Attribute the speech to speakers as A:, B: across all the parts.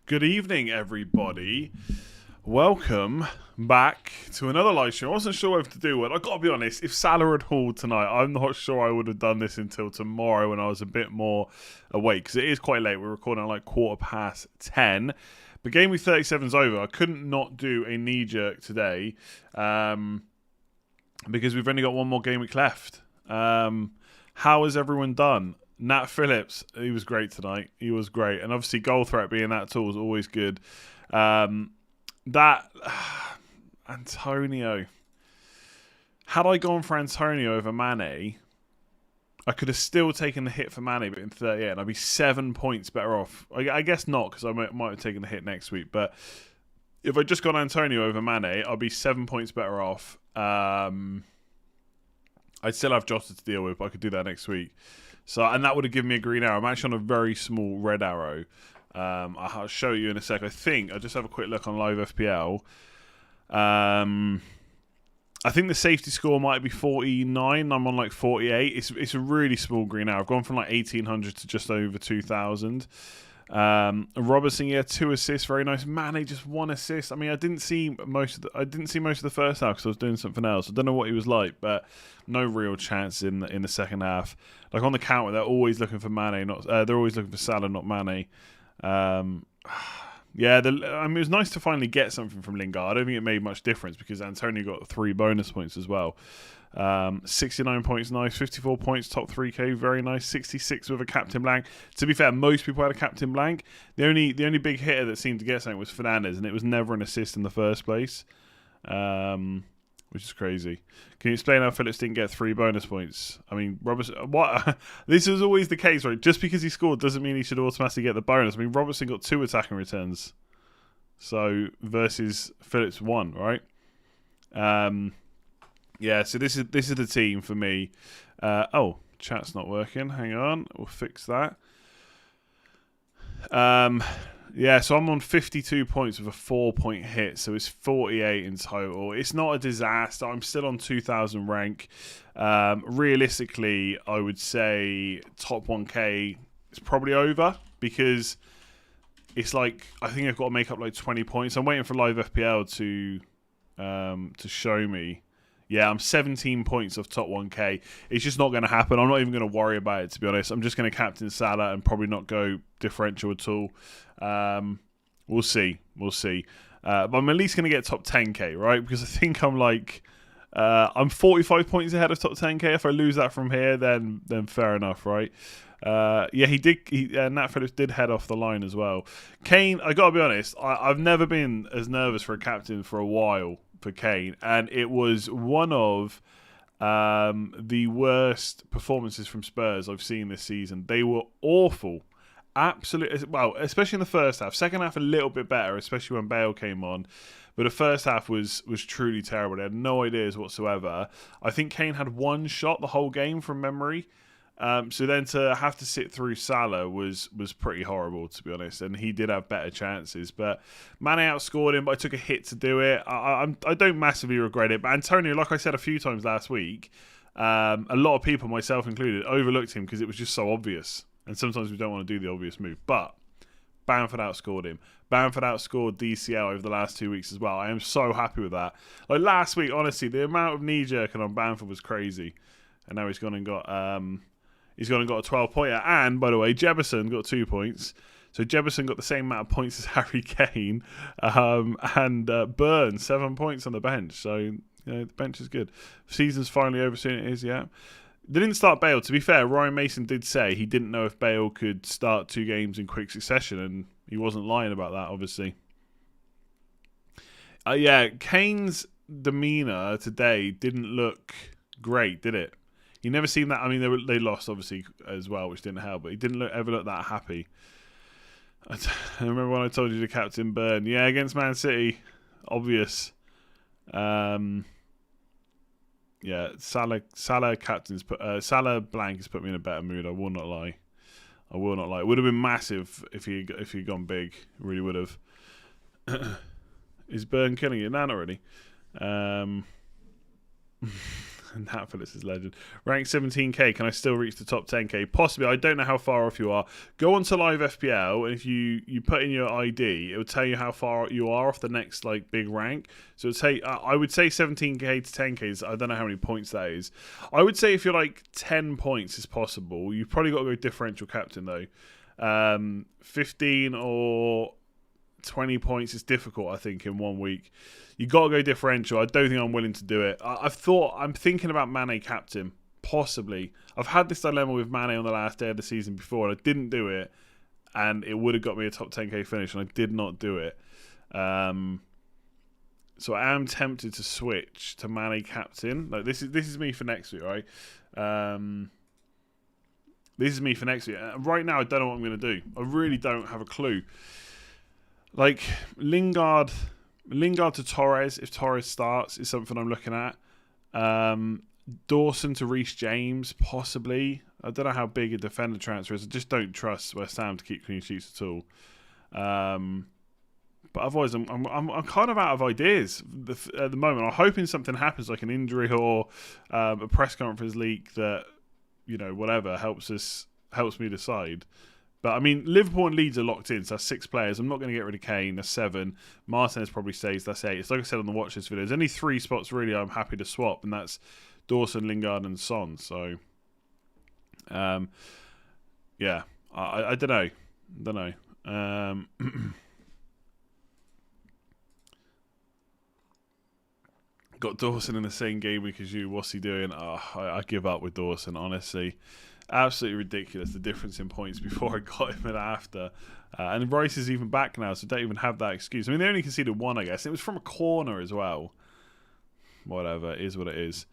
A: Good evening, everybody. Welcome back to another live stream. I wasn't sure what to do with. I've got to be honest, if Salah had hauled tonight, I'm not sure I would have done this until tomorrow when I was a bit more awake, because it is quite late. We're recording at like 10:15. But Game Week 37's over. I couldn't not do a Kneejerk today because we've only got one more game week left. How has everyone done? Nat Phillips, he was great tonight. He was great. And obviously goal threat being that tool is always good. Antonio. Had I gone for Antonio over Mane, I could have still taken the hit for Mane, but in 38, and I'd be 7 points better off. I guess not, because I might have taken the hit next week. But if I just got Antonio over Mane, I'd be 7 points better off. I'd still have Jota to deal with, but I could do that next week. So, and that would have given me a green arrow. I'm actually on a very small red arrow. I'll show you in a sec. I think I'll just have a quick look on live FPL. I think the safety score might be 49. I'm on like 48. It's a really small green arrow. I've gone from like 1,800 to just over 2,000. Robertson, 2 assists, very nice. Mane, just 1 assist. I mean, I didn't see most of the first half because I was doing something else. I don't know what he was like, but no real chance in the second half. Like on the counter, they're always looking for Mane, they're always looking for Salah, not Mane. It was nice to finally get something from Lingard. I don't think it made much difference because Antonio got 3 bonus points as well. 69 points, nice. 54 points, top 3k, very nice. 66 with a captain blank. To be fair, most people had a captain blank. The only big hitter that seemed to get something was Fernandes, and it was never an assist in the first place, which is crazy. Can you explain how Phillips didn't get 3 bonus points? I mean, Robertson. What? This is always the case, right? Just because he scored doesn't mean he should automatically get the bonus. I mean, Robertson got 2 attacking returns, so versus Phillips 1, right? Yeah, so this is the team for me. Chat's not working. Hang on, we'll fix that. So I'm on 52 points with a 4-point hit, so it's 48 in total. It's not a disaster. I'm still on 2,000 rank. Realistically, I would say top 1k is probably over because it's like I think I've got to make up like 20 points. I'm waiting for live FPL to show me. Yeah, I'm 17 points off top 1k. It's just not going to happen. I'm not even going to worry about it, to be honest. I'm just going to captain Salah and probably not go differential at all. We'll see. But I'm at least going to get top 10k, right? Because I think I'm like... I'm 45 points ahead of top 10k. If I lose that from here, then fair enough, right? Nat Phillips did head off the line as well. Kane, I got to be honest, I've never been as nervous for a captain for a while for Kane, and it was one of the worst performances from Spurs I've seen this season. They were awful. Absolutely. Well, especially in the first half. Second half a little bit better, especially when Bale came on. But the first half was truly terrible. They had no ideas whatsoever. I think Kane had 1 shot the whole game from memory. So then to have to sit through Salah was pretty horrible, to be honest. And he did have better chances. But Mane outscored him, but I took a hit to do it. I don't massively regret it. But Antonio, like I said a few times last week, a lot of people, myself included, overlooked him because it was just so obvious. And sometimes we don't want to do the obvious move. But Bamford outscored him. Bamford outscored DCL over the last 2 weeks as well. I am so happy with that. Like last week, honestly, the amount of knee-jerking on Bamford was crazy. And now he's gone and got a 12-pointer. And, by the way, Jefferson got 2 points. So Jefferson got the same amount of points as Harry Kane, and Burn 7 points on the bench. So the bench is good. Season's finally over. Soon it is. Yeah. They didn't start Bale. To be fair, Ryan Mason did say he didn't know if Bale could start 2 games in quick succession, and he wasn't lying about that, obviously. Kane's demeanour today didn't look great, did it? You never seen that. I mean, they lost, obviously, as well, which didn't help, but he didn't ever look that happy. I remember when I told you to captain Burn. Yeah, against Man City, obvious. Salah captains Salah blank has put me in a better mood. I will not lie. It would have been massive if he'd gone big. It really would have. Is Burn killing you? No, not really. Nat Phillips is legend. Rank 17k. Can I still reach the top 10k? Possibly. I don't know how far off you are. Go on to Live FPL, and if you put in your ID, it will tell you how far you are off the next big rank. So it'll say I would say 17k to 10k. I don't know how many points that is. I would say if you're 10 points is possible. You've probably got to go differential captain though. 15 or 20 points is difficult, I think, in 1 week. You got to go differential. I don't think I'm willing to do it. I'm thinking about Mane captain, possibly. I've had this dilemma with Mane on the last day of the season before, and I didn't do it, and it would have got me a top 10k finish, and I did not do it. So I am tempted to switch to Mane captain. This is me for next week, right? This is me for next week. Right now, I don't know what I'm going to do. I really don't have a clue. Lingard to Torres, if Torres starts, is something I'm looking at. Dawson to Reece James, possibly. I don't know how big a defender transfer is. I just don't trust West Ham to keep clean sheets at all. But otherwise, I'm kind of out of ideas at the moment. I'm hoping something happens, like an injury or a press conference leak that, whatever helps me decide. But, I mean, Liverpool and Leeds are locked in, so that's 6 players. I'm not going to get rid of Kane. That's 7. Martinez probably stays. That's 8. It's like I said on the watch list video. There's only 3 spots, really, I'm happy to swap, and that's Dawson, Lingard, and Son. So, I don't know. Got Dawson in the same game week as you. What's he doing? I give up with Dawson, honestly. Absolutely ridiculous, the difference in points before I got him and after. And Rice is even back now, so don't even have that excuse. I mean, they only conceded 1, I guess. It was from a corner as well. Whatever, it is what it is.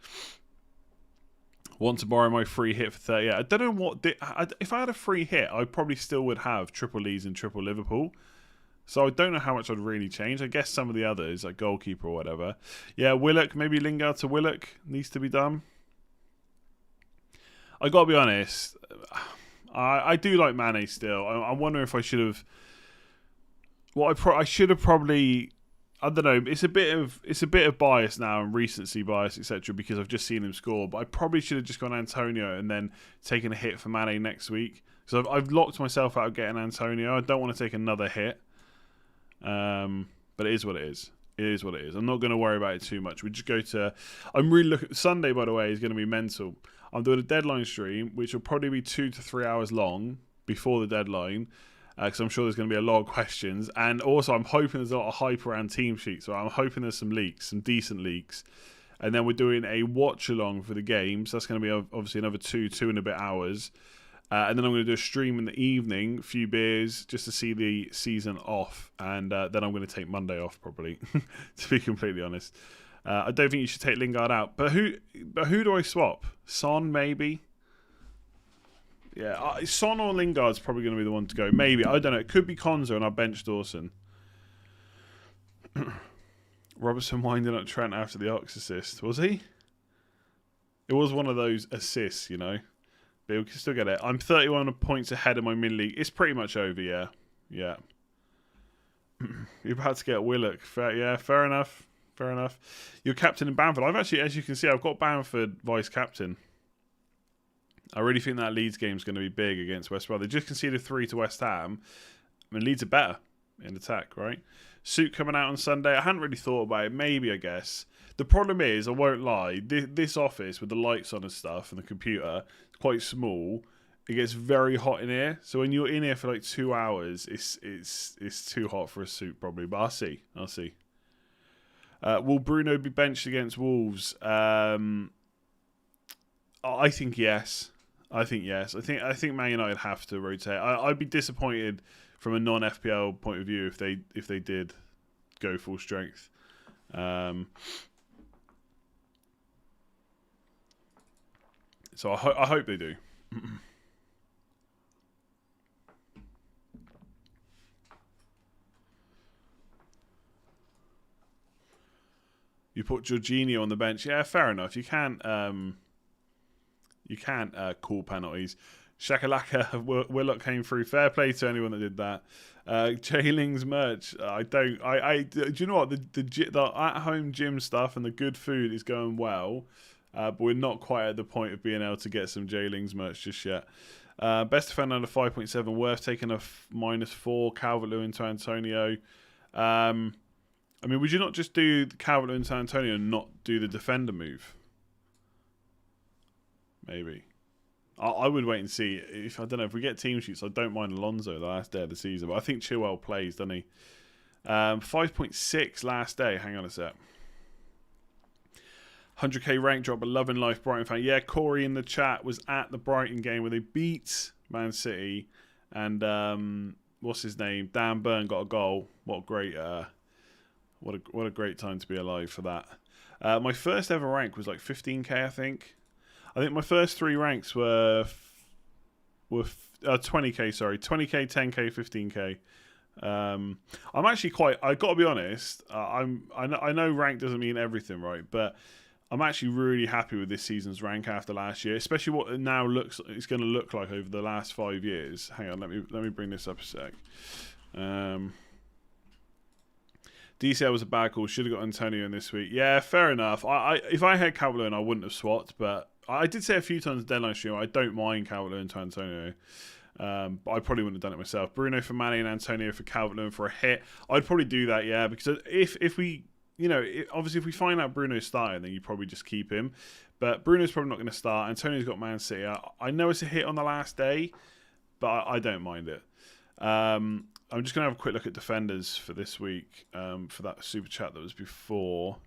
A: Want to borrow my free hit for 30. Yeah, I don't know what... if I had a free hit, I probably still would have triple Leeds and triple Liverpool. So I don't know how much I'd really change. I guess some of the others, like goalkeeper or whatever. Yeah, Willock, maybe Lingard to Willock needs to be done. I got to be honest, I do like Mane still. I'm wondering if I should have... I should have probably... I don't know. It's a bit of bias now and recency bias, etc. Because I've just seen him score. But I probably should have just gone Antonio and then taken a hit for Mane next week. Because I've locked myself out of getting Antonio. I don't want to take another hit. But it is what it is. It is what it is. I'm not going to worry about it too much. We just go to... I'm really looking... Sunday, by the way, is going to be mental. I'm doing a deadline stream, which will probably be 2 to 3 hours long before the deadline, because I'm sure there's going to be a lot of questions. And also, I'm hoping there's a lot of hype around team sheets. So I'm hoping there's some leaks, some decent leaks. And then we're doing a watch-along for the games. That's going to be obviously another 2 and a bit hours. And then I'm going to do a stream in the evening, a few beers, just to see the season off. And then I'm going to take Monday off, probably, to be completely honest. I don't think you should take Lingard out. But who do I swap? Son, maybe? Yeah, Son or Lingard's probably going to be the one to go. Maybe. I don't know. It could be Konza and I'll bench Dawson. Robertson winding up Trent after the Ox assist. Was he? It was one of those assists, But we can still get it. I'm 31 points ahead of my mid-league. It's pretty much over, yeah. Yeah. You're about to get Willock. Fair enough. Fair enough. You're captain in Bamford. I've actually, as you can see, I've got Bamford vice-captain. I really think that Leeds game is going to be big against West Brom. They just conceded 3 to West Ham. I mean, Leeds are better in attack, right? Suit coming out on Sunday. I hadn't really thought about it. Maybe, I guess. The problem is, I won't lie, this office with the lights on and stuff and the computer, it's quite small. it gets very hot in here. So when you're in here for like 2 hours, it's too hot for a suit probably. But I'll see. Will Bruno be benched against Wolves? I think yes. I think Man United have to rotate. I'd be disappointed from a non-FPL point of view if they did go full strength. So I hope they do. You put Jorginho on the bench. Yeah, fair enough. You can't call penalties. Shakalaka Willock came through. Fair play to anyone that did that. Jailing's merch. Do you know what the at home gym stuff and the good food is going well, but we're not quite at the point of being able to get some Jailing's merch just yet. Best defender under 5.7. Worth taking a -4. Calvert-Lewin to Antonio. I mean, would you not just do Calvert-Lewin to Antonio and not do the defender move? Maybe. I would wait and see. I don't know if we get team sheets. I don't mind Alonso the last day of the season, but I think Chilwell plays, doesn't he? 5.6 last day. Hang on a sec. 100k rank drop, but loving life Brighton fan. Yeah, Corey in the chat was at the Brighton game where they beat Man City, and what's his name? Dan Burn got a goal. What a great, what a great time to be alive for that. My first ever rank was like 15k, I think. I think my first 3 ranks were 20k. Sorry, 20k, 10k, 15k. I'm actually quite. I got to be honest. I know rank doesn't mean everything, right? But I'm actually really happy with this season's rank after last year, especially what it now it's going to look like over the last 5 years. Hang on, let me bring this up a sec. DCL was a bad call. Should have got Antonio in this week. Yeah, fair enough. If I had Calvert-Lewin, I wouldn't have swapped, but I did say a few times deadline stream, I don't mind Calvert-Lewin to Antonio. But I probably wouldn't have done it myself. Bruno for Mane and Antonio for Calvert-Lewin for a hit. I'd probably do that, yeah, because if we, obviously if we find out Bruno's starting, then you probably just keep him. But Bruno's probably not going to start. Antonio's got Man City. I know it's a hit on the last day, but I don't mind it. I'm just going to have a quick look at defenders for this week for that super chat that was before.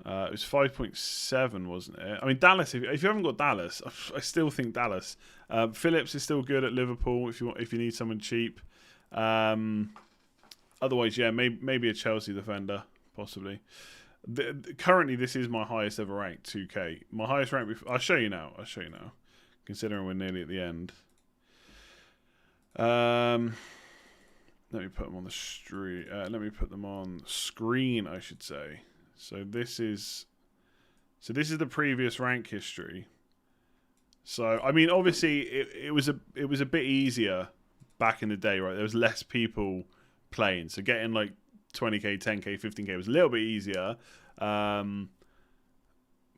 A: It was 5.7, wasn't it? I mean, Dallas. If you haven't got Dallas, I still think Dallas. Phillips is still good at Liverpool. If you need someone cheap. Otherwise, yeah, maybe a Chelsea defender possibly. Currently, this is my highest ever rank, 2k. My highest rank. I'll show you now. Considering we're nearly at the end. Let me put them on the street. Let me put them on screen, I should say. So this is the previous rank history. So I mean, obviously it was a bit easier back in the day, right? There was less people playing, so getting like 20k, 10k, 15k was a little bit easier, but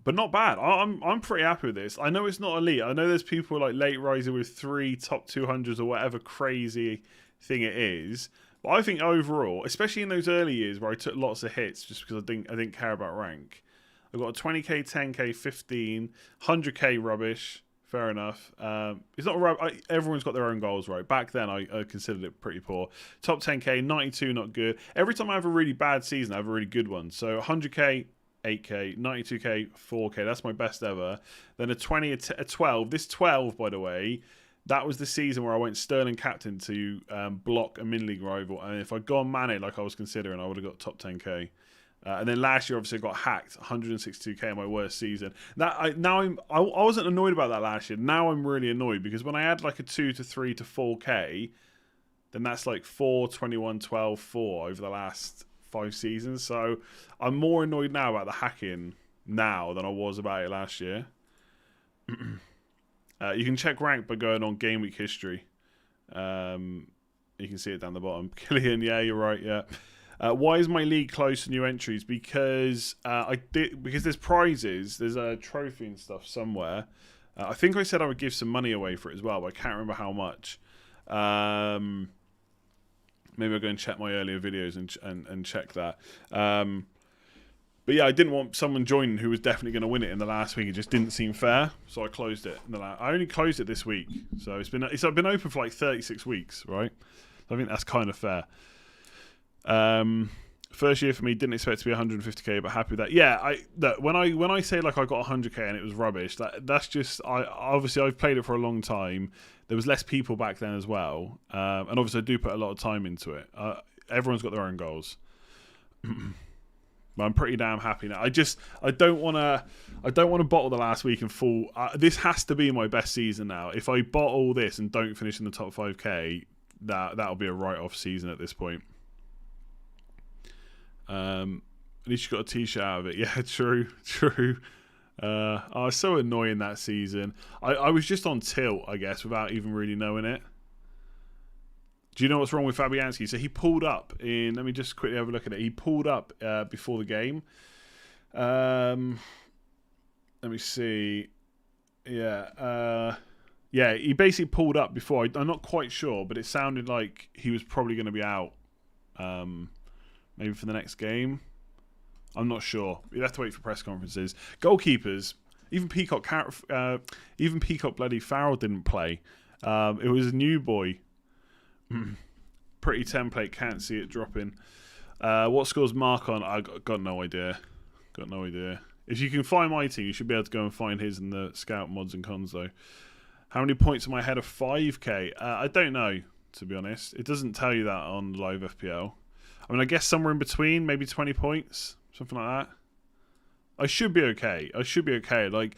A: not bad. I'm pretty happy with this. I know it's not elite. I know there's people like Late Riser with 3 top 200s or whatever crazy thing it is. But I think overall, especially in those early years where I took lots of hits just because I didn't care about rank, I've got a 20k, 10k, 15, 100k rubbish. Fair enough. It's not everyone's got their own goals, right? Back then, I considered it pretty poor. Top 10k, 92, not good. Every time I have a really bad season, I have a really good one. So 100k, 8k, 92k, 4k. That's my best ever. Then a 20, a 12. This 12, by the way, that was the season where I went Sterling captain to block a min-league rival. And if I'd gone Mane like I was considering, I would have got top 10k. And then last year, obviously, I got hacked, 162k in my worst season. I wasn't annoyed about that last year. Now I'm really annoyed because when I add like a 2 to 3 to 4k, then that's like 4, 21, 12, 4 over the last 5 seasons. So I'm more annoyed now about the hacking now than I was about it last year. You can check rank by going on Gameweek history. You can see it down the bottom. Killian, yeah, you're right, yeah. Why is my league close to new entries? Because because there's prizes, there's a trophy and stuff somewhere. I think I said I would give some money away for it as well, but I can't remember how much. Maybe I'll go and check my earlier videos and check that. But But yeah, I didn't want someone joining who was definitely going to win it in the last week. It just didn't seem fair, so I closed it. I only closed it this week, so it's been open for like 36 weeks, right? I think that's kind of fair. First year for me, didn't expect to be 150k, but happy with that. Yeah, when I say like I got 100k and it was rubbish, that's just obviously I've played it for a long time. There was less people back then as well, and obviously I do put a lot of time into it. Everyone's got their own goals. But I'm pretty damn happy now. I don't want to bottle the last week and fall. This has to be my best season now. If I bottle this and don't finish in the top 5k, that'll be a write-off season at this point. At least you got a t-shirt out of it. Yeah, true. I was so annoying that season. I was just on tilt, I guess, without even really knowing it. Do you know what's wrong with Fabianski? So he pulled up in... Let me just quickly have a look at it. He pulled up before the game. Let me see. Yeah. Yeah, he basically pulled up before. I'm not quite sure, but it sounded like he was probably going to be out. Maybe for the next game. I'm not sure. You'd have to wait for press conferences. Goalkeepers. Even Peacock bloody Farrell didn't play. It was a new boy. Pretty template, can't see it dropping. What scores Mark on? I got no idea. If you can find my team, you should be able to go and find his in the scout mods and cons though. How many points am I ahead of 5k? I don't know, to be honest. It doesn't tell you that on live FPL. I mean, I guess somewhere in between, maybe 20 points, something like that. I should be okay. Like,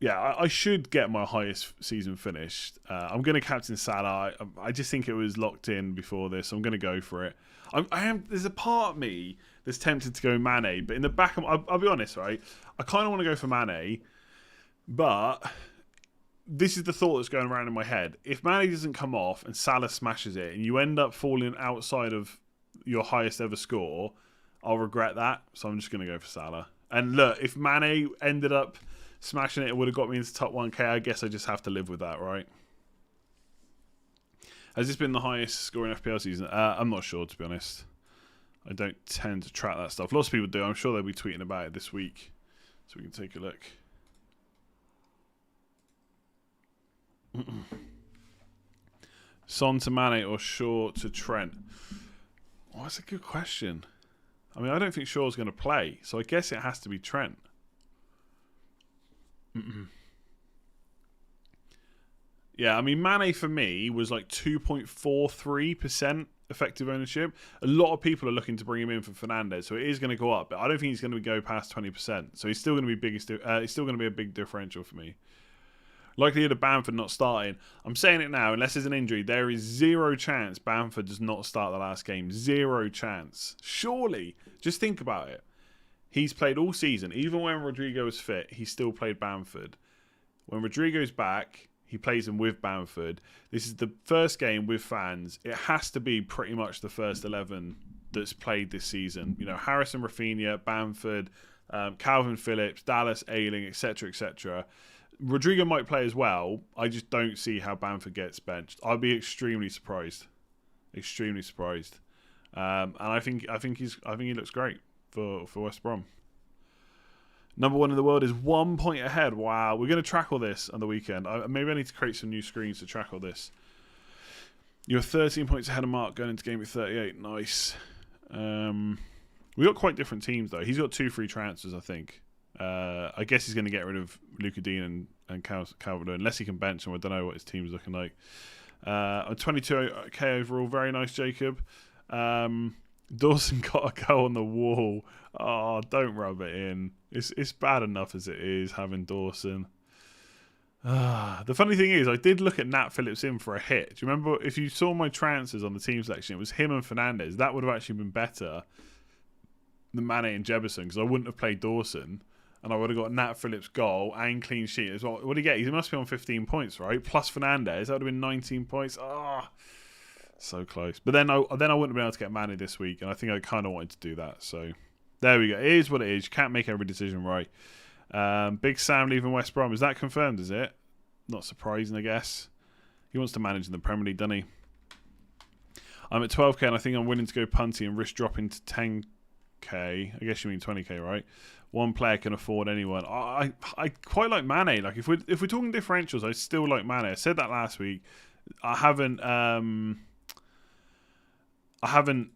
A: yeah, I should get my highest season finished. I'm going to captain Salah. I just think it was locked in before this. So I'm going to go for it. There's a part of me that's tempted to go Mane, but in the back of I'll be honest, right? I kind of want to go for Mane, but this is the thought that's going around in my head. If Mane doesn't come off and Salah smashes it, and you end up falling outside of your highest ever score, I'll regret that. So I'm just going to go for Salah. And look, if Mane ended up smashing it would have got me into top 1k. I guess I just have to live with that, right? Has this been the highest scoring FPL season? I'm not sure, to be honest. I don't tend to track that stuff. Lots of people do. I'm sure they'll be tweeting about it this week. So we can take a look. Son to Mane or Shaw to Trent? Oh, that's a good question. I mean, I don't think Shaw's going to play. So I guess it has to be Trent. Yeah, I mean, Mane for me was like 2.43% effective ownership. A lot of people are looking to bring him in for Fernandes, so it is going to go up. But I don't think he's going to go past 20%. So he's still going to be He's still going to be a big differential for me. Likelihood of Bamford not starting. I'm saying it now, unless there's an injury, there is zero chance Bamford does not start the last game. Zero chance. Surely, just think about it. He's played all season. Even when Rodrigo was fit, he still played Bamford. When Rodrigo's back, he plays him with Bamford. This is the first game with fans. It has to be pretty much the first 11 that's played this season. You know, Harrison, Rafinha, Bamford, Calvin Phillips, Dallas, Ayling, etc., etc. Rodrigo might play as well. I just don't see how Bamford gets benched. I'd be extremely surprised. Extremely surprised. And I think he looks great for West Brom. Number 1 in the world is 1 point ahead. Wow, we're going to track all this on the weekend. Maybe I need to create some new screens to track all this. You're 13 points ahead of Mark going into game week 38. Nice. We got quite different teams though. He's got 2 free transfers, I think. I guess he's going to get rid of Luka Dean and Calvert-Lewin unless he can bench him. I don't know what his team's looking like. 22k overall. Very nice, Jacob. Dawson got a go on the wall. Oh, don't rub it in. It's bad enough as it is having Dawson. The funny thing is, I did look at Nat Phillips in for a hit. Do you remember, if you saw my transfers on the team selection, it was him and Fernandes. That would have actually been better than Mane and Jefferson, because I wouldn't have played Dawson, and I would have got Nat Phillips goal and clean sheet as well. What do you get? He must be on 15 points, right? Plus Fernandes, that would have been 19 points. So close. But then I wouldn't have been able to get Mane this week, and I think I kind of wanted to do that. So there we go. It is what it is. You can't make every decision right. Big Sam leaving West Brom. Is that confirmed, is it? Not surprising, I guess. He wants to manage in the Premier League, doesn't he? I'm at 12k, and I think I'm willing to go punty and risk dropping to 10. I guess you mean 20k, right? One player can afford anyone. I quite like Mane. Like if we're talking differentials, I still like Mane. I said that last week. I haven't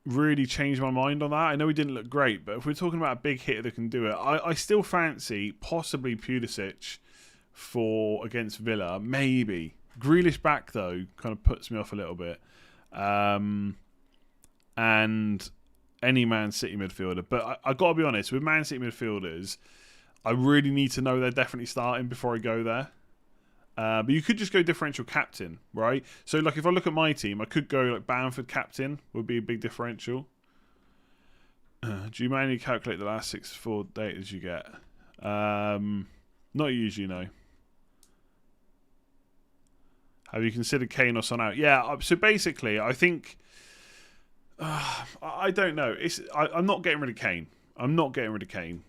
A: really changed my mind on that. I know he didn't look great, but if we're talking about a big hitter that can do it, I still fancy possibly Pulisic for against Villa. Maybe Grealish back though kind of puts me off a little bit. And any Man City midfielder. But I got to be honest, with Man City midfielders, I really need to know they're definitely starting before I go there. But you could just go differential captain, right? So, like, if I look at my team, I could go, like, Bamford captain would be a big differential. Do you manually calculate the last 64 datas you get? Not usually, no. Have you considered Kane or Son out? Yeah, so basically, I think... I don't know. I'm not getting rid of Kane. I'm not getting rid of Kane.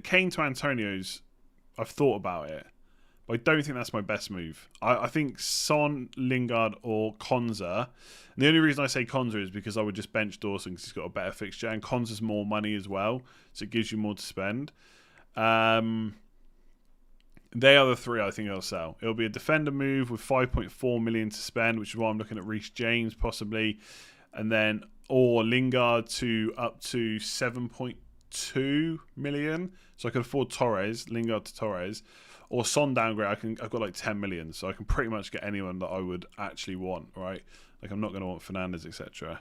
A: Kane to Antonio's, I've thought about it. I don't think that's my best move. I think Son, Lingard, or Konza. And the only reason I say Konza is because I would just bench Dawson because he's got a better fixture, and Konza's more money as well, so it gives you more to spend. They are the three I think I'll sell. It'll be a defender move with 5.4 million to spend, which is why I'm looking at Reece James possibly, and then or Lingard to up to 7.2 million, so I can afford Torres, Lingard to Torres. Or Son downgrade, I've got like 10 million, so I can pretty much get anyone that I would actually want, right? Like I'm not going to want Fernandes, etc.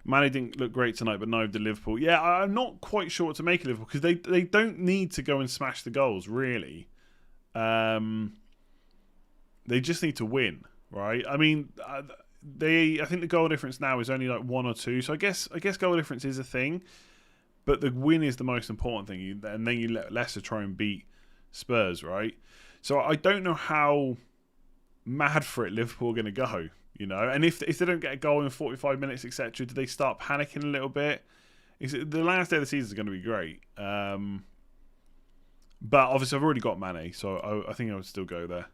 A: Mane didn't look great tonight, but no, the Liverpool. Yeah, I'm not quite sure what to make of Liverpool because they don't need to go and smash the goals, really. They just need to win, right? I mean, I think the goal difference now is only like 1 or 2, so I guess goal difference is a thing, but the win is the most important thing, and then you let Leicester try and beat Spurs, right? So I don't know how mad for it Liverpool are going to go, you know. And if they don't get a goal in 45 minutes, etc., do they start panicking a little bit? The last day of the season is going to be great. But obviously I've already got Mane, so I think I would still go there.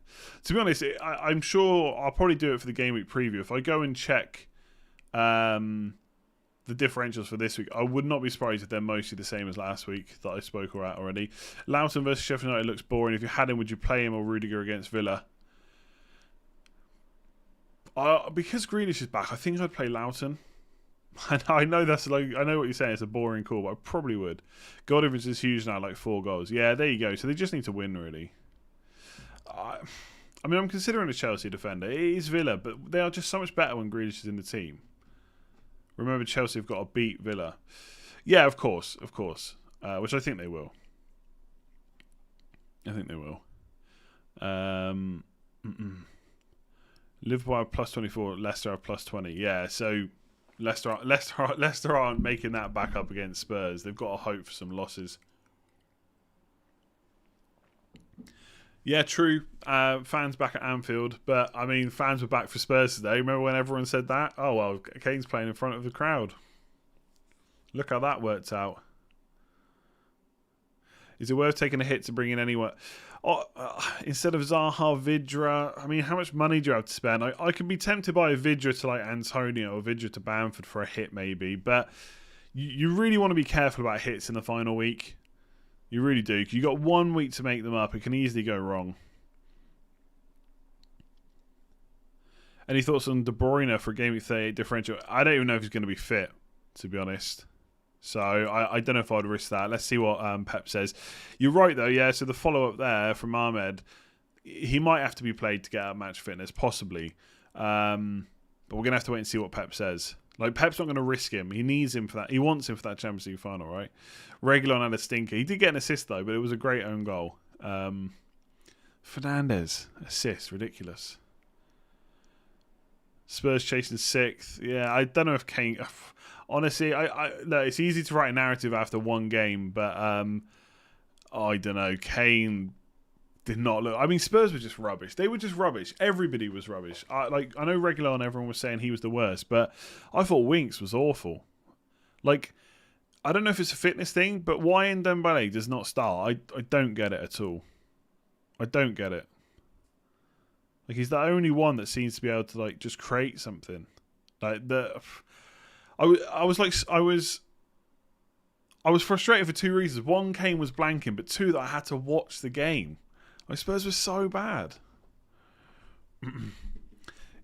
A: To be honest, I'm sure I'll probably do it for the game week preview. If I go and check the differentials for this week, I would not be surprised if they're mostly the same as last week that I spoke about already. Loughton versus Sheffield United looks boring. If you had him, would you play him or Rudiger against Villa? Because Grealish is back, I think I'd play Loughton. I know that's like, I know what you're saying. It's a boring call, but I probably would. Goal difference is huge now, like 4 goals. Yeah, there you go. So they just need to win, really. I'm considering a Chelsea defender. It is Villa, but they are just so much better when Grealish is in the team. Remember, Chelsea have got to beat Villa. Yeah, of course. Which I think they will. Liverpool have plus 24, Leicester have plus 20. Yeah, so Leicester aren't making that back up against Spurs. They've got to hope for some losses. Yeah, true. Fans back at Anfield, but I mean, fans were back for Spurs today. Remember when everyone said that? Oh well, Kane's playing in front of the crowd. Look how that worked out. Is it worth taking a hit to bring in anyone? Instead of Zaha, Vidra, I mean, how much money do you have to spend? I could be tempted by a Vidra to like Antonio or Vidra to Bamford for a hit maybe, but you really want to be careful about hits in the final week. You really do. You got 1 week to make them up. It can easily go wrong. Any thoughts on De Bruyne for a Game Week 38 differential? I don't even know if he's going to be fit, to be honest. So I don't know if I'd risk that. Let's see what Pep says. You're right, though, yeah. So the follow-up there from Ahmed, he might have to be played to get out match fitness, possibly. But we're going to have to wait and see what Pep says. Like, Pep's not going to risk him. He needs him for that. He wants him for that Champions League final, right? Reguilon had a stinker. He did get an assist, though, but it was a great own goal. Fernandes, assist, ridiculous. Spurs chasing 6th. Yeah, I don't know if Kane... Honestly, look, it's easy to write a narrative after one game, but I don't know. Kane did not look... I mean, Spurs were just rubbish. They were just rubbish. Everybody was rubbish. I know Reguilon, everyone was saying he was the worst, but I thought Winks was awful. Like, I don't know if it's a fitness thing, but why Ndombele does not start, I don't get it at all. I don't get it. Like, he's the only one that seems to be able to, like, just create something. Like, I was frustrated for two reasons. One, Kane was blanking, but two, that I had to watch the game. My Spurs were so bad.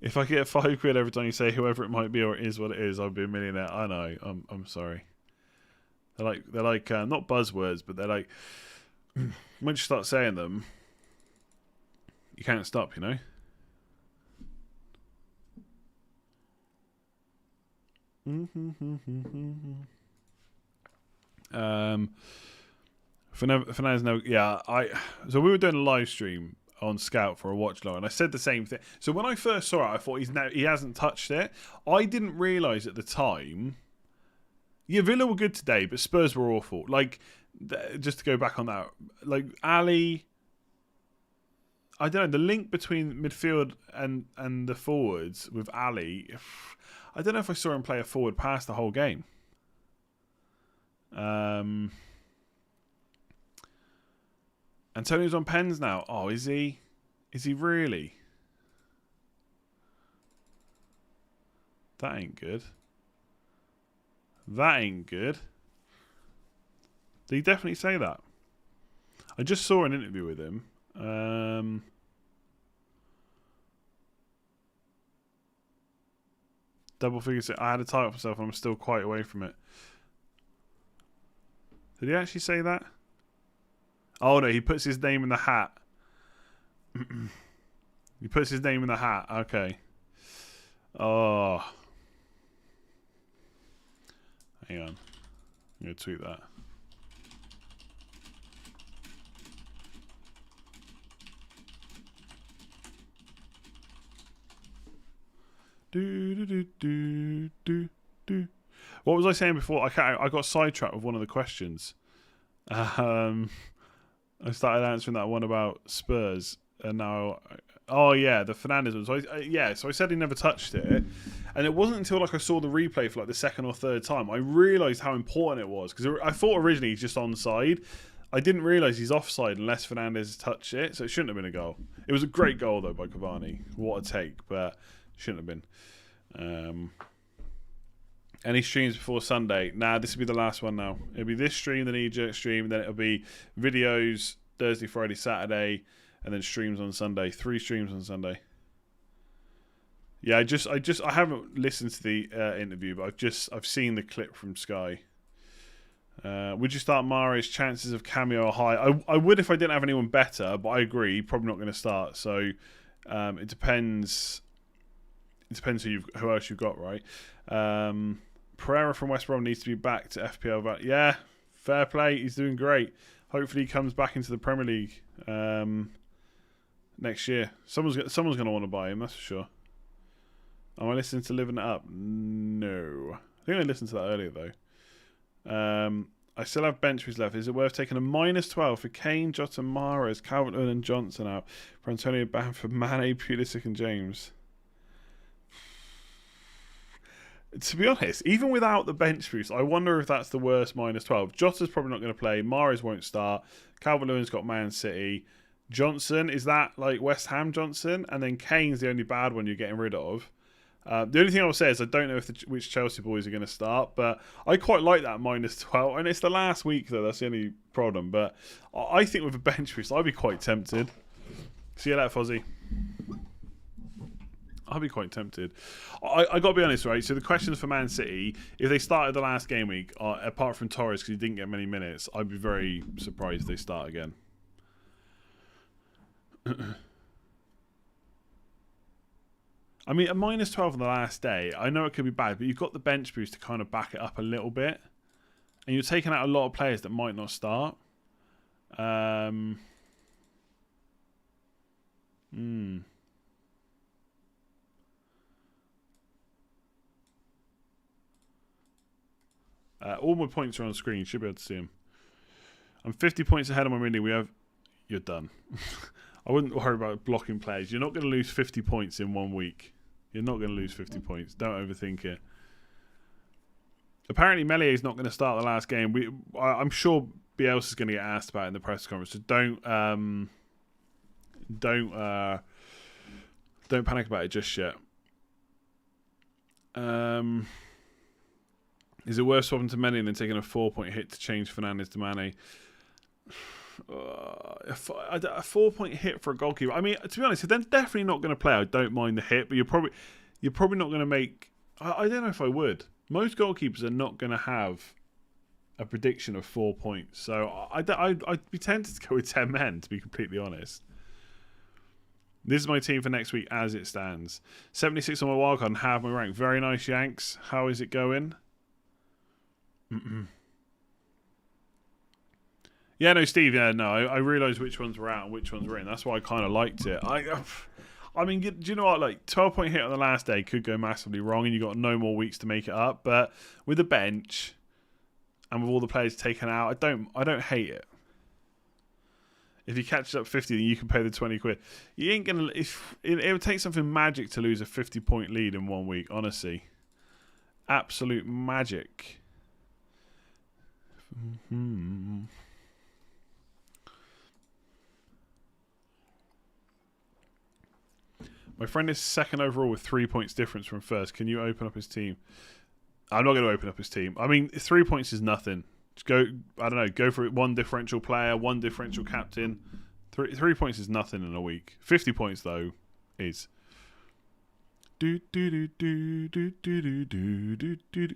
A: If I get £5 every time you say whoever it might be or it is what it is, I'll be a millionaire. I know. I'm sorry. They're like not buzzwords, but they're like once you start saying them, you can't stop. You know. Fernandez, no, yeah. So we were doing a live stream on Scout for a watch long, and I said the same thing. So when I first saw it, I thought he hasn't touched it. I didn't realise at the time. Yeah, Villa were good today, but Spurs were awful. Like, just to go back on that, like Ali. I don't know, the link between midfield and the forwards with Ali. I don't know if I saw him play a forward pass the whole game. Antonio's on pens now. Oh, is he? Is he really? That ain't good. That ain't good. Did he definitely say that? I just saw an interview with him. Double figures. I had a title for myself and I'm still quite away from it. Did he actually say that? Oh no, he puts his name in the hat. He puts his name in the hat. Okay. Oh. Hang on. I'm going to tweet that. What was I saying before? I got sidetracked with one of the questions. I started answering that one about Spurs, and now, oh yeah, the Fernandes one. So I said he never touched it, and it wasn't until like I saw the replay for like the second or third time I realised how important it was, because I thought originally he's just onside. I didn't realise he's offside unless Fernandes touched it, so it shouldn't have been a goal. It was a great goal though by Cavani. What a take, but shouldn't have been. Any streams before Sunday? Nah, this will be the last one now. It'll be this stream, the Kneejerk stream, and then it'll be videos Thursday, Friday, Saturday, and then streams on Sunday. 3 streams on Sunday. Yeah, I haven't listened to the interview, but I've seen the clip from Sky. Would you start Mahrez? Chances of cameo are high. I would if I didn't have anyone better, but I agree, probably not going to start. So it depends. It depends who else you've got, right? Pereira from West Brom needs to be back to FPL. Yeah, fair play. He's doing great. Hopefully, he comes back into the Premier League next year. Someone's going to want to buy him. That's for sure. Am I listening to Living It Up? No. I think I listened to that earlier though. I still have bench boost left. Is it worth taking a -12 for Kane, Jota, Mahrez, Calvert-Lewin, and Johnson out for Antonio, Bamford, Mane, Pulisic, and James? To be honest, even without the bench boost, I wonder if that's the worst -12. Jota's probably not going to play. Mahrez won't start. Calvert-Lewin's got Man City. Johnson, is that like West Ham Johnson? And then Kane's the only bad one you're getting rid of. The only thing I will say is I don't know which Chelsea boys are going to start, but I quite like that -12. And it's the last week, though. That's the only problem. But I think with a bench boost, I'd be quite tempted. See you later, Fozzie. I'd be quite tempted. I got to be honest, right? So the questions for Man City, if they started the last game week, apart from Torres because he didn't get many minutes, I'd be very surprised if they start again. I mean, a -12 on the last day, I know it could be bad, but you've got the bench boost to kind of back it up a little bit. And you're taking out a lot of players that might not start. All my points are on screen. You should be able to see them. I'm 50 points ahead of my winning. You're done. I wouldn't worry about blocking players. You're not going to lose 50 points in 1 week. You're not going to lose 50 points. Don't overthink it. Apparently, Meslier is not going to start the last game. I'm sure Bielsa is going to get asked about it in the press conference. So don't panic about it just yet. Is it worth swapping to Mane and then taking a 4-point hit to change Fernandes to Mane? A 4-point hit for a goalkeeper. I mean, to be honest, if they're definitely not going to play, I don't mind the hit, but you're probably not going to make. I don't know if I would. Most goalkeepers are not going to have a prediction of 4 points, so I'd be tempted to go with 10 men, to be completely honest. This is my team for next week as it stands. 76 on my wildcard and half my rank. Very nice, Yanks. How is it going? Yeah, no, Steve. Yeah, no. I realised which ones were out and which ones were in. That's why I kind of liked it. I mean, do you know what? Like 12-point hit on the last day could go massively wrong, and you got no more weeks to make it up. But with the bench and with all the players taken out, I don't hate it. If you catch up 50, then you can pay the 20 quid. You ain't gonna. It would take something magic to lose a 50-point lead in 1 week. Honestly, absolute magic. My friend is second overall with 3 points difference from first. Can you open up his team? I'm not going to open up his team. I mean, 3 points is nothing. Just go, I don't know, go for it. One differential player, one differential captain. 3 points is nothing in a week. 50 points, though, is. Can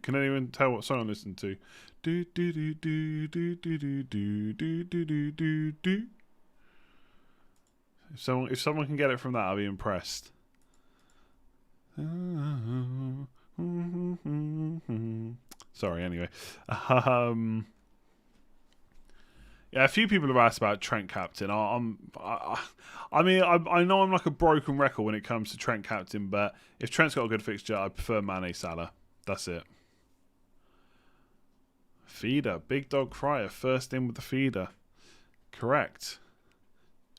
A: anyone tell what song I'm listening to? If someone can get it from that, I'll be impressed. Sorry, anyway. Yeah, a few people have asked about Trent captain. I mean, I know I'm like a broken record when it comes to Trent captain, but if Trent's got a good fixture, I prefer Mane Salah. That's it. Feeder, Big Dog Fryer, first in with the feeder. Correct.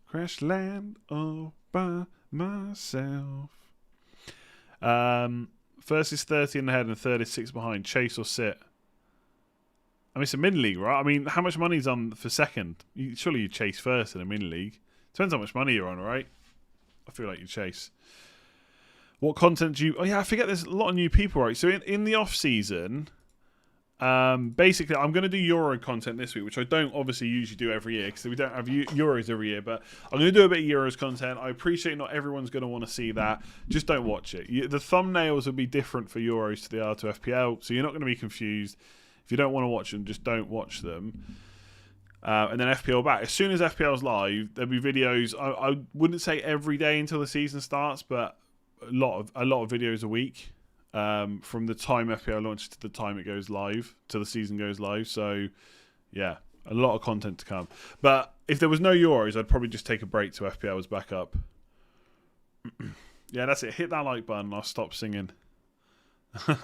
A: Crash land all by myself. First is 30 in the head and third is 6 behind. Chase or sit? I mean, it's a mini-league, right? I mean, how much money's on for second? Surely you chase first in a mini-league. Depends how much money you're on, right? I feel like you chase. What content do you... Oh, yeah, I forget there's a lot of new people, right? So in the off-season... basically, I'm going to do Euro content this week, which I don't obviously usually do every year because we don't have Euros every year, but I'm going to do a bit of Euros content. I appreciate not everyone's going to want to see that. Just don't watch it. The thumbnails will be different for Euros to they are to FPL, so you're not going to be confused. If you don't want to watch them, just don't watch them. And then FPL back. As soon as FPL's live, there'll be videos. I wouldn't say every day until the season starts, but a lot of videos a week. From the time FPL launches to the time it goes live, to the season goes live. So, yeah, a lot of content to come. But if there was no Euros, I'd probably just take a break till FPL was back up. Yeah, that's it. Hit that like button and I'll stop singing.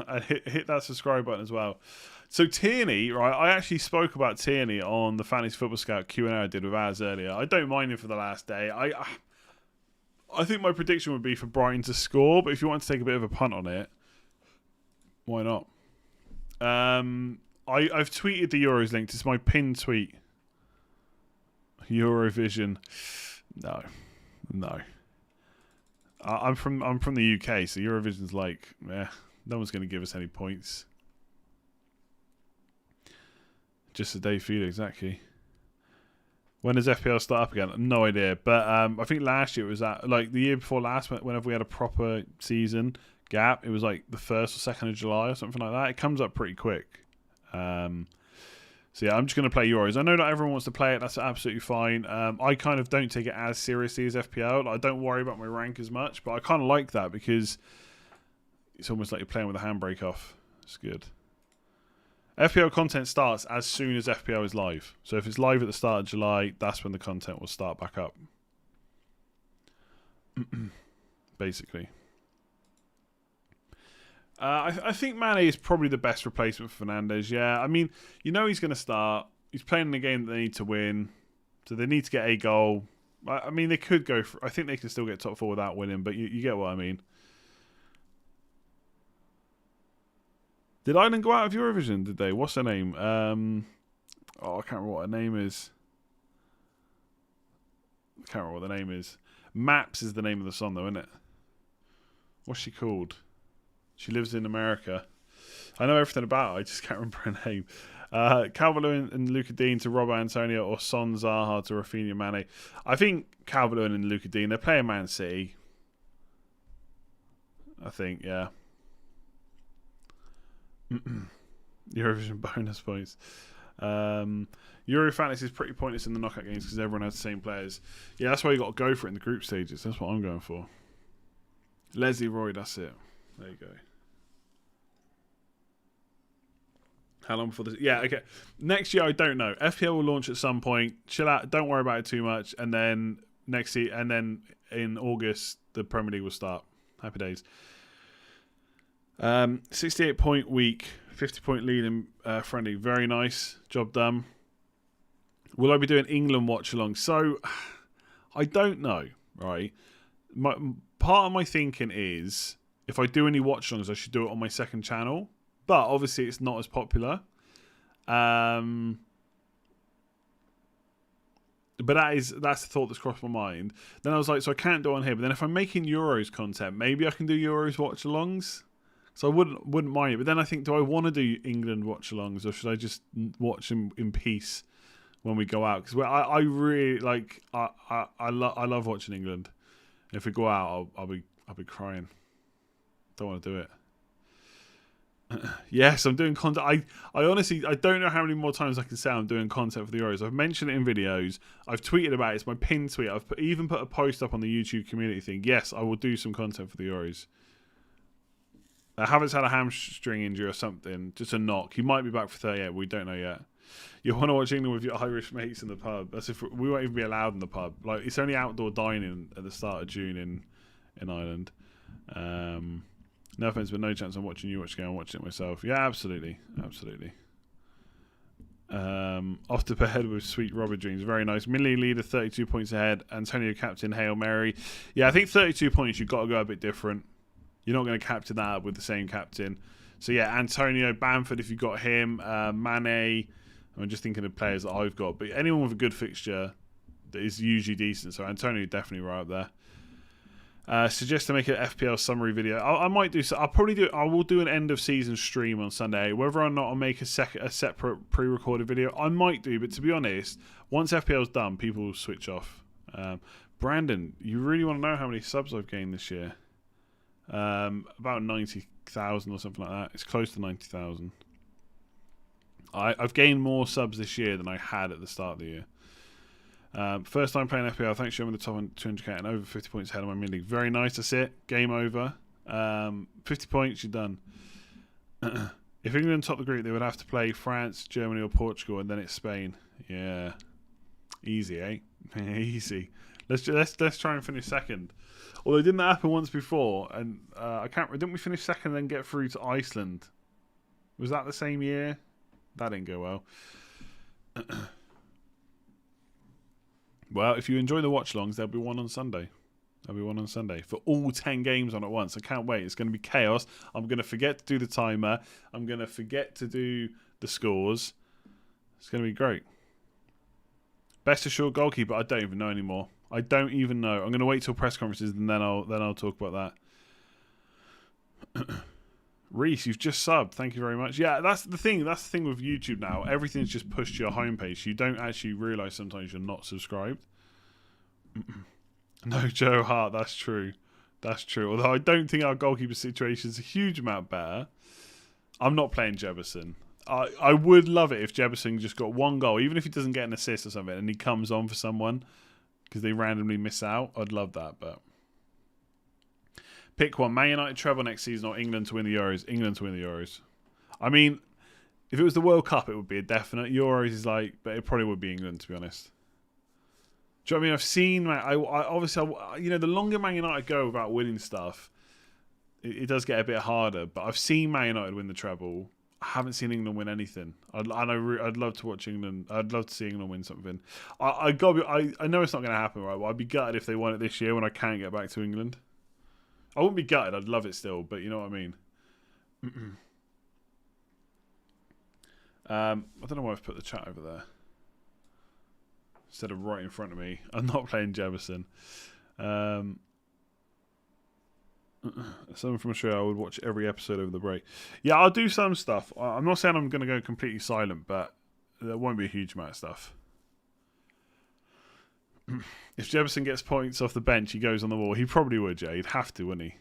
A: And hit that subscribe button as well. So Tierney, right, I actually spoke about Tierney on the Fantasy Football Scout Q&A I did with Az earlier. I don't mind him for the last day. I think my prediction would be for Brighton to score, but if you want to take a bit of a punt on it, why not? I've tweeted the Euros link. It's my pinned tweet. Eurovision. No. I'm from the UK, so Eurovision's like, no one's going to give us any points. Just a day feeder, exactly. When does FPL start up again? No idea. But I think last year it was the year before last, whenever we had a proper season gap, it was like the 1st or 2nd of July or something like that. It comes up pretty quick. So yeah, I'm just going to play Euros. I know not everyone wants to play it. That's absolutely fine. I kind of don't take it as seriously as FPL. I don't worry about my rank as much, but I kind of like that because it's almost like you're playing with a handbrake off. It's good. FPL content starts as soon as FPL is live. So if it's live at the start of July, that's when the content will start back up. Basically. I think Mane is probably the best replacement for Fernandes. Yeah, I mean, you know he's going to start. He's playing in a game that they need to win. So they need to get a goal. I mean, they could go for... I think they can still get top 4 without winning, but you get what I mean. Did Ireland go out of Eurovision, did they? What's her name? I can't remember what her name is. Maps is the name of the song, though, isn't it? What's she called? She lives in America. I know everything about it. I just can't remember her name. Calvert-Lewin and Luka Dean to Robert Antonio, or Son Zaha to Rafinha Mane. I think Calvert-Lewin and Luka Dean, they're playing Man City. I think, yeah. Eurovision bonus points. Euro Fantasy is pretty pointless in the knockout games because everyone has the same players. Yeah, that's why you got to go for it in the group stages. That's what I'm going for. Leslie Roy, that's it. There you go. How long before this? Yeah, okay. Next year, I don't know. FPL will launch at some point. Chill out. Don't worry about it too much. And then next year, and then in August, the Premier League will start. Happy days. 68-point week, 50-point lead in friendly. Very nice. Job done. Will I be doing England watch along? So, I don't know, right? Part of my thinking is if I do any watch alongs, I should do it on my second channel. But obviously, it's not as popular. But that's the thought that's crossed my mind. Then I was like, so I can't do it on here. But then if I'm making Euros content, maybe I can do Euros watch alongs. So I wouldn't mind it. But then I think, do I want to do England watch alongs, or should I just watch them in peace when we go out? Because I really like I love watching England. If we go out, I'll be crying. Don't want to do it. Yes, I'm doing content. I honestly, I don't know how many more times I can say I'm doing content for the Euros. I've mentioned it in videos. I've tweeted about it. It's my pinned tweet. I've even put a post up on the YouTube community thing. Yes, I will do some content for the Euros. Havertz had a hamstring injury or something. Just a knock. He might be back for 38. We don't know yet. You want to watch England with your Irish mates in the pub. That's if we won't even be allowed in the pub. Like, it's only outdoor dining at the start of June in Ireland. No offense, but no chance I'm watching you watch the game. I'm watching it myself. Yeah, absolutely. Off to bed with sweet Robert dreams. Very nice. Millie leader, 32 points ahead. Antonio captain, Hail Mary. Yeah, I think 32 points, you've got to go a bit different. You're not going to captain that up with the same captain. So yeah, Antonio, Bamford, if you've got him. Mane. I'm just thinking of players that I've got. But anyone with a good fixture that is usually decent. So Antonio definitely right up there. Suggest to make an FPL summary video. I might do so. I will do an end of season stream on Sunday. Whether or not I'll make a separate pre-recorded video, I might do. But to be honest, once FPL's done, people will switch off. Brandon, you really want to know how many subs I've gained this year? About 90,000 or something like that. It's close to 90,000. I've gained more subs this year than I had at the start of the year. First time playing FPL. Thanks for showing the top 200k and over 50 points ahead of my mid league. Very nice. That's it. Game over. 50 points. You're done. If England top the group, they would have to play France, Germany, or Portugal, and then it's Spain. Yeah, easy, eh? Easy. Let's try and finish second. Although didn't that happen once before? And I can't. Didn't we finish second and then get through to Iceland? Was that the same year? That didn't go well. Well, if you enjoy the watch-alongs, there'll be one on Sunday. For all 10 games on at once. I can't wait. It's going to be chaos. I'm going to forget to do the timer. I'm going to forget to do the scores. It's going to be great. Best assured goalkeeper, I don't even know anymore. I don't even know. I'm going to wait till press conferences and then I'll talk about that. Reese, you've just subbed. Thank you very much. Yeah, that's the thing. That's the thing with YouTube now. Everything's just pushed to your homepage. You don't actually realise sometimes you're not subscribed. No, Joe Hart. That's true. Although I don't think our goalkeeper situation is a huge amount better. I'm not playing Jefferson. I would love it if Jefferson just got one goal, even if he doesn't get an assist or something, and he comes on for someone because they randomly miss out. I'd love that, but... Pick one. Man United treble next season or England to win the Euros? England to win the Euros. I mean, if it was the World Cup, it would be a definite. Euros is like, but it probably would be England, to be honest. Do you know what I mean? I've seen, obviously, the longer Man United go without winning stuff, it does get a bit harder. But I've seen Man United win the treble. I haven't seen England win anything. I'd love to watch England. I'd love to see England win something. I know it's not going to happen, right? But I'd be gutted if they won it this year when I can't get back to England. I wouldn't be gutted. I'd love it still, but you know what I mean. I don't know why I've put the chat over there instead of right in front of me. I'm not playing Jefferson. Someone from Australia, I would watch every episode over the break. Yeah, I'll do some stuff. I'm not saying I'm going to go completely silent, but there won't be a huge amount of stuff. If Jefferson gets points off the bench, he goes on the wall. He probably would, yeah. He'd have to, wouldn't he?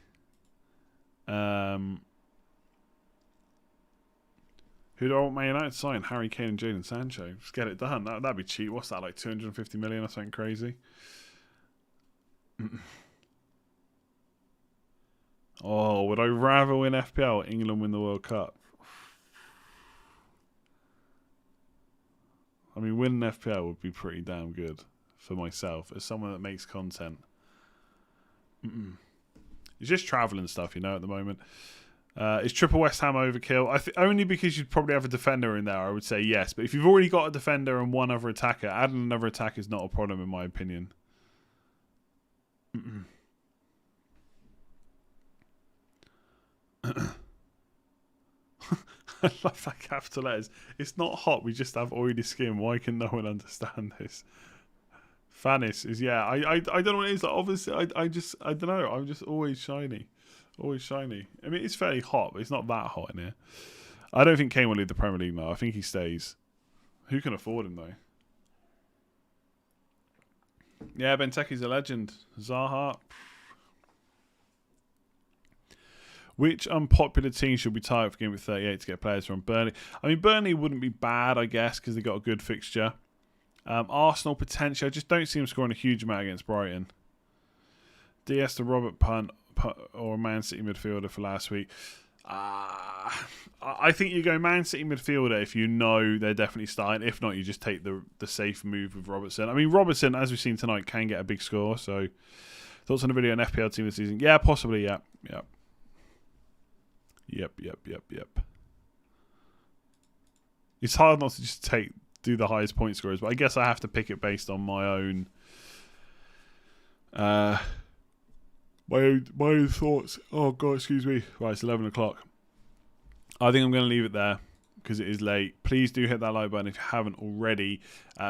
A: Who do I want Man United to sign? Harry Kane and Jadon Sancho. Just get it done. That'd be cheap. What's that, like 250 million or something crazy? Oh, would I rather win FPL or England win the World Cup? I mean, winning FPL would be pretty damn good for myself as someone that makes content. It's just travel and stuff, you know, at the moment. Is triple West Ham overkill? Only because you'd probably have a defender in there, I would say yes. But if you've already got a defender and one other attacker, adding another attacker is not a problem in my opinion. I love that capital letters. It's not hot, we just have oily skin. Why can no one understand this? Fanis is, yeah, I don't know what it is. Like, obviously, I don't know. I'm just always shiny. Always shiny. I mean, it's fairly hot, but it's not that hot in here. I don't think Kane will leave the Premier League now. I think he stays. Who can afford him, though? Yeah, Benteke's a legend. Zaha. Which unpopular team should we tie up for Game Week 38 to get players from? Burnley. I mean, Burnley wouldn't be bad, I guess, because they got a good fixture. Arsenal potential. I just don't see them scoring a huge amount against Brighton. DS to Robert Punt or Man City midfielder for last week. I think you go Man City midfielder if you know they're definitely starting. If not, you just take the safe move with Robertson. I mean, Robertson, as we've seen tonight, can get a big score. So, thoughts on the video on FPL team this season? Yeah, possibly. Yeah. Yep. It's hard not to just do the highest point scorers, but I guess I have to pick it based on my own my own thoughts. Oh god, excuse me. Right, it's 11 o'clock. I think I'm going to leave it there because it is late. Please do hit that like button if you haven't already.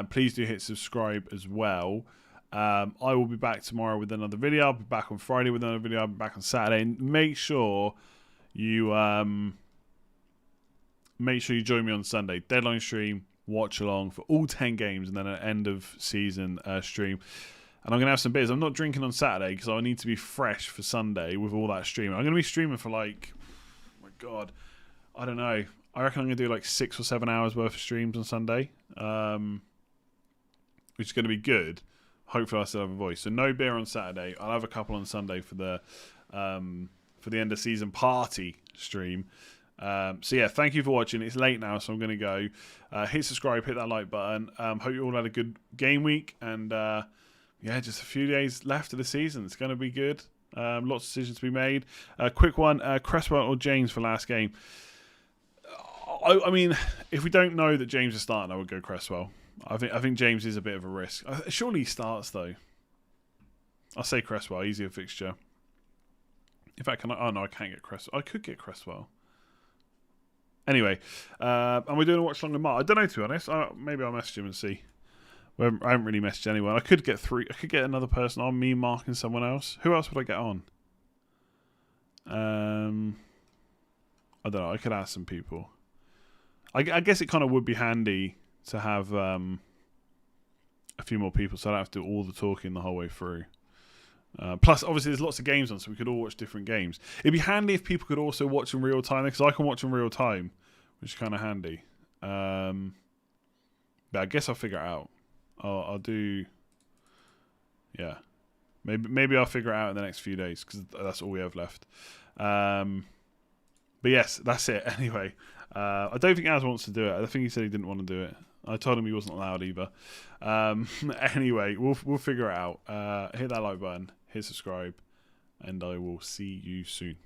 A: Please do hit subscribe as well. I will be back tomorrow with another video. I'll be back on Friday with another video. I'll be back on Saturday. And make sure you join me on Sunday. Deadline stream, watch along for all 10 games, and then an end of season stream. And I'm going to have some beers. I'm not drinking on Saturday because I need to be fresh for Sunday with all that streaming. I'm going to be streaming for like, oh my God, I don't know. I reckon I'm going to do like 6 or 7 hours worth of streams on Sunday, which is going to be good. Hopefully I still have a voice. So no beer on Saturday. I'll have a couple on Sunday for the end of season party stream. So yeah, thank you for watching. It's late now, so I'm going to go. Hit subscribe, hit that like button. Hope you all had a good game week, and yeah, just a few days left of the season. It's going to be good. Lots of decisions to be made. Quick one, Cresswell or James for last game. I mean, if we don't know that James is starting, I would go Cresswell. I think James is a bit of a risk. Surely he starts though. I'll say Cresswell, easier fixture. In fact, can I? Oh no, I can't get Cresswell. I could get Cresswell. Anyway, and we're doing a watch along with Mark. I don't know, to be honest. Maybe I'll message him and see. I haven't really messaged anyone. I could get 3. I could get another person on, me, Mark, and someone else. Who else would I get on? I don't know. I could ask some people. I guess it kind of would be handy to have a few more people, so I don't have to do all the talking the whole way through. Plus, obviously, there's lots of games on, so we could all watch different games. It'd be handy if people could also watch in real time, because I can watch in real time, which is kind of handy. But I guess I'll figure it out. I'll do... Yeah. Maybe I'll figure it out in the next few days, because that's all we have left. But yes, that's it. Anyway, I don't think Az wants to do it. I think he said he didn't want to do it. I told him he wasn't allowed either. Anyway, we'll figure it out. Hit that like button, hit subscribe, and I will see you soon.